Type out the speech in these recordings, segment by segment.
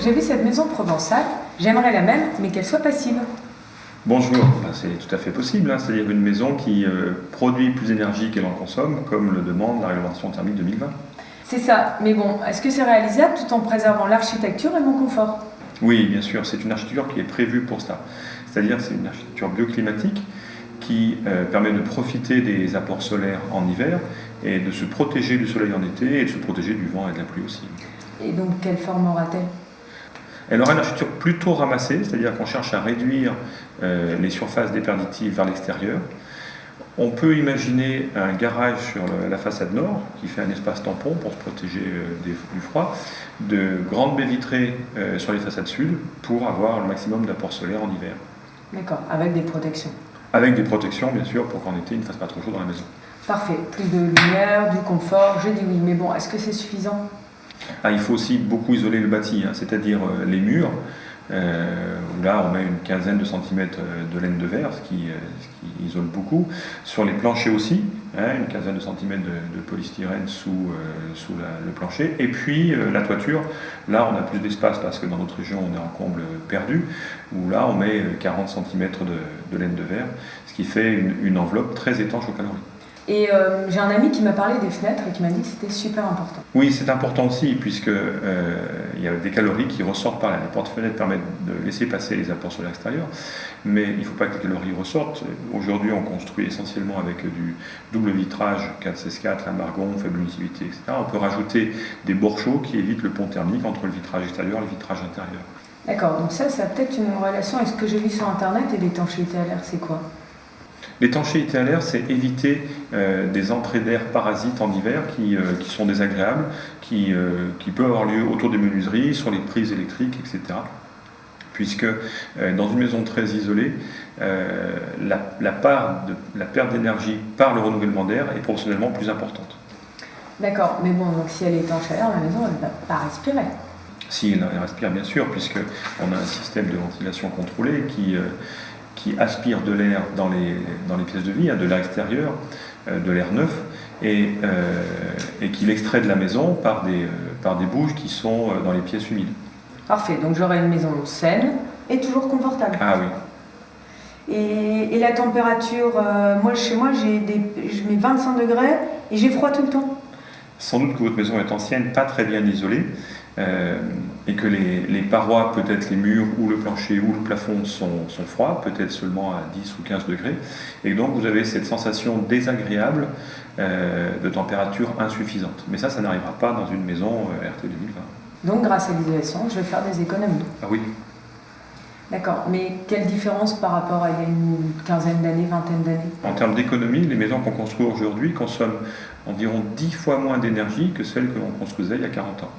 j'ai vu cette maison provençale, j'aimerais la même, mais qu'elle soit passive. Bonjour, c'est tout à fait possible, c'est-à-dire une maison qui produit plus d'énergie qu'elle en consomme, comme le demande la réglementation thermique 2020. C'est ça, mais bon, est-ce que c'est réalisable tout en préservant l'architecture et mon confort? Oui, bien sûr, c'est une architecture qui est prévue pour ça. C'est-à-dire c'est une architecture bioclimatique qui permet de profiter des apports solaires en hiver et de se protéger du soleil en été et de se protéger du vent et de la pluie aussi. Et donc, quelle forme aura-t-elle? Elle aura une architecture plutôt ramassée, c'est-à-dire qu'on cherche à réduire les surfaces déperditives vers l'extérieur. On peut imaginer un garage sur la façade nord qui fait un espace tampon pour se protéger du froid, de grandes baies vitrées sur les façades sud pour avoir le maximum d'apport solaire en hiver. D'accord, avec des protections. Avec des protections, bien sûr, pour qu'en été, il ne fasse pas trop chaud dans la maison. Parfait, plus de lumière, du confort, je dis oui, mais bon, est-ce que c'est suffisant? Il faut aussi beaucoup isoler le bâti, c'est-à-dire les murs, où là on met une quinzaine de centimètres de laine de verre, ce qui isole beaucoup. Sur les planchers aussi, une quinzaine de centimètres de polystyrène sous le plancher. Et puis la toiture, là on a plus d'espace parce que dans notre région on est en comble perdu, où là on met 40 centimètres de laine de verre, ce qui fait une enveloppe très étanche aux calories. Et j'ai un ami qui m'a parlé des fenêtres et qui m'a dit que c'était super important. Oui, c'est important aussi, puisque il y a des calories qui ressortent par là. Les portes-fenêtres permettent de laisser passer les apports solaires extérieurs, mais il ne faut pas que les calories ressortent. Aujourd'hui, on construit essentiellement avec du double vitrage, 4/4, la Margon, faible émissivité, etc. On peut rajouter des bords chauds qui évitent le pont thermique entre le vitrage extérieur et le vitrage intérieur. D'accord, donc ça a peut-être une relation avec ce que j'ai vu sur Internet et l'étanchéité à l'air, c'est quoi? L'étanchéité à l'air, c'est éviter des entrées d'air parasites en hiver qui sont désagréables, qui peuvent avoir lieu autour des menuiseries, sur les prises électriques, etc. Puisque dans une maison très isolée, la perte d'énergie par le renouvellement d'air est proportionnellement plus importante. D'accord, mais bon, donc si elle est étanche à l'air, la maison, elle ne va pas respirer. Si, elle respire bien sûr, puisqu'on a un système de ventilation contrôlé qui aspire de l'air dans les pièces de vie, de l'air extérieur, de l'air neuf, et qui l'extrait de la maison par des bouches qui sont dans les pièces humides. Parfait, donc j'aurai une maison saine et toujours confortable. Ah oui. Et la température, chez moi, je mets 25 degrés et j'ai froid tout le temps. Sans doute que votre maison est ancienne, pas très bien isolée, et que les parois, peut-être les murs ou le plancher ou le plafond sont froids, peut-être seulement à 10 ou 15 degrés, et donc vous avez cette sensation désagréable de température insuffisante. Mais ça n'arrivera pas dans une maison RT 2020. Donc grâce à l'isolation, je vais faire des économies. Ah oui. D'accord, mais quelle différence par rapport à il y a une quinzaine d'années, vingtaine d'années? En termes d'économie, les maisons qu'on construit aujourd'hui consomment environ 10 fois moins d'énergie que celles que l'on construisait il y a 40 ans.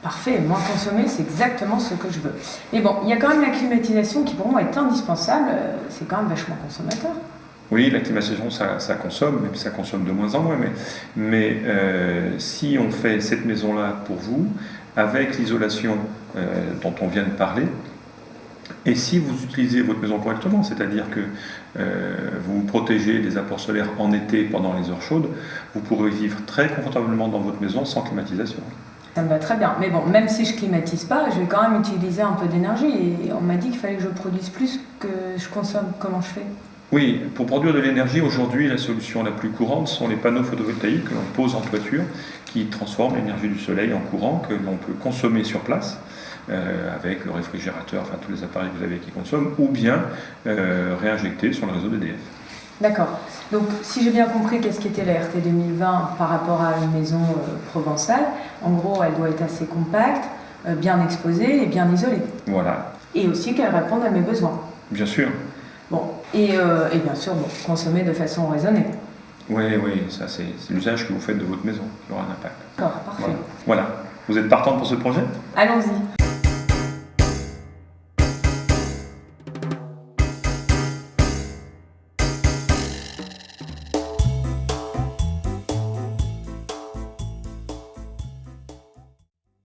Parfait, moins consommer, c'est exactement ce que je veux. Mais bon, il y a quand même la climatisation qui pour moi est indispensable, c'est quand même vachement consommateur. Oui, la climatisation, ça consomme, mais ça consomme de moins en moins. Mais si on fait cette maison-là pour vous, avec l'isolation dont on vient de parler, et si vous utilisez votre maison correctement, c'est-à-dire que vous vous protégez des apports solaires en été pendant les heures chaudes, vous pourrez vivre très confortablement dans votre maison sans climatisation. Ça me va très bien, mais bon, même si je climatise pas, je vais quand même utiliser un peu d'énergie et on m'a dit qu'il fallait que je produise plus que je consomme. Comment je fais? Oui, pour produire de l'énergie, aujourd'hui, la solution la plus courante sont les panneaux photovoltaïques que l'on pose en toiture, qui transforment l'énergie du soleil en courant que l'on peut consommer sur place, avec le réfrigérateur, enfin tous les appareils que vous avez qui consomment, ou bien réinjecter sur le réseau d'EDF. D'accord. Donc, si j'ai bien compris qu'est-ce qu'était la RT 2020 par rapport à une maison provençale, en gros, elle doit être assez compacte, bien exposée et bien isolée. Voilà. Et aussi qu'elle réponde à mes besoins. Bien sûr. Bon, et bien sûr, consommer de façon raisonnée. Oui, ça c'est l'usage que vous faites de votre maison qui aura un impact. D'accord, parfait. Voilà. Vous êtes partante pour ce projet ? Allons-y.